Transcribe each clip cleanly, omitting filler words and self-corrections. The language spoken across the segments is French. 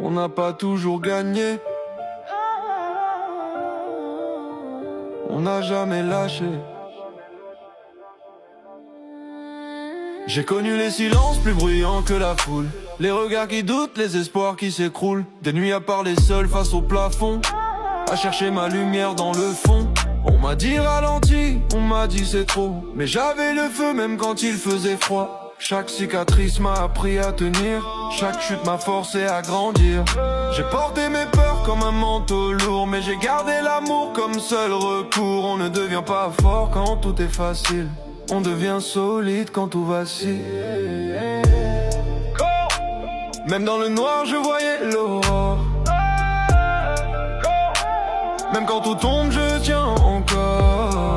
on n'a pas toujours gagné. On n'a jamais lâché. J'ai connu les silences plus bruyants que la foule, les regards qui doutent, les espoirs qui s'écroulent, des nuits à parler seul face au plafond, à chercher ma lumière dans le fond. On m'a dit ralentis, on m'a dit c'est trop, mais j'avais le feu même quand il faisait froid. Chaque cicatrice m'a appris à tenir, chaque chute m'a forcé à grandir. J'ai porté mes peurs comme un manteau lourd, mais j'ai gardé l'amour comme seul recours. On ne devient pas fort quand tout est facile, on devient solide quand tout vacille. Même dans le noir je voyais l'aurore, même quand tout tombe je tiens encore.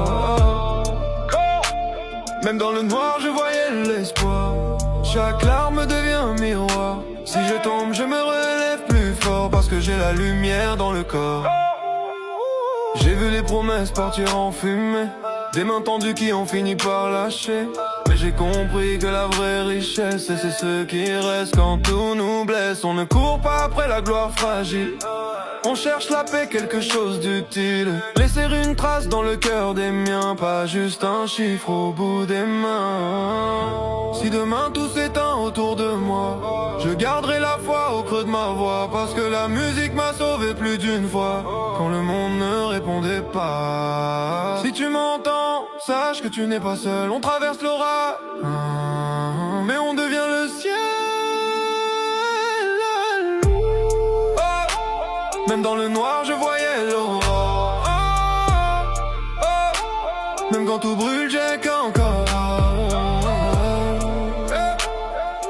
Même dans le noir je voyais l'espoir, chaque larme devient un miroir. Si je tombe je me relève plus fort, parce que j'ai la lumière dans le corps. J'ai vu les promesses partir en fumée, des mains tendues qui ont fini par lâcher. Mais j'ai compris que la vraie richesse, c'est ce qui reste quand tout nous blesse. On ne court pas après la gloire fragile, on cherche la paix, quelque chose d'utile. Laisser une trace dans le cœur des miens, pas juste un chiffre au bout des mains. Si demain tout s'éteint autour de moi, je garderai la foi au creux de ma voix, parce que la musique m'a sauvé plus d'une fois, quand le monde ne répondait pas. Si tu m'entends, sache que tu n'es pas seul. On traverse l'orage, mais on devient le ciel. Même dans le noir je voyais l'aurore, même quand tout brûle j'ai qu'encore.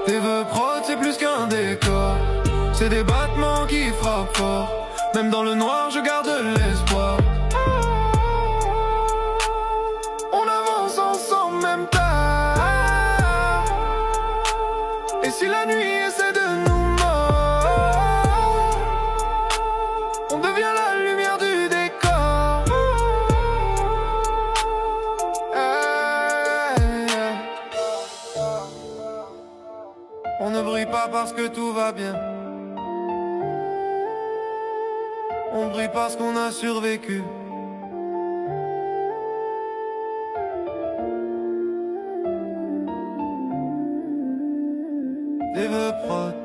Tes vœux prod c'est plus qu'un décor, c'est des battements qui frappent fort. Même dans le noir je garde l'espoir. On avance ensemble même tard, et si la nuit essaie de nous on ne brille pas parce que tout va bien, on brille parce qu'on a survécu. Des vœux prods.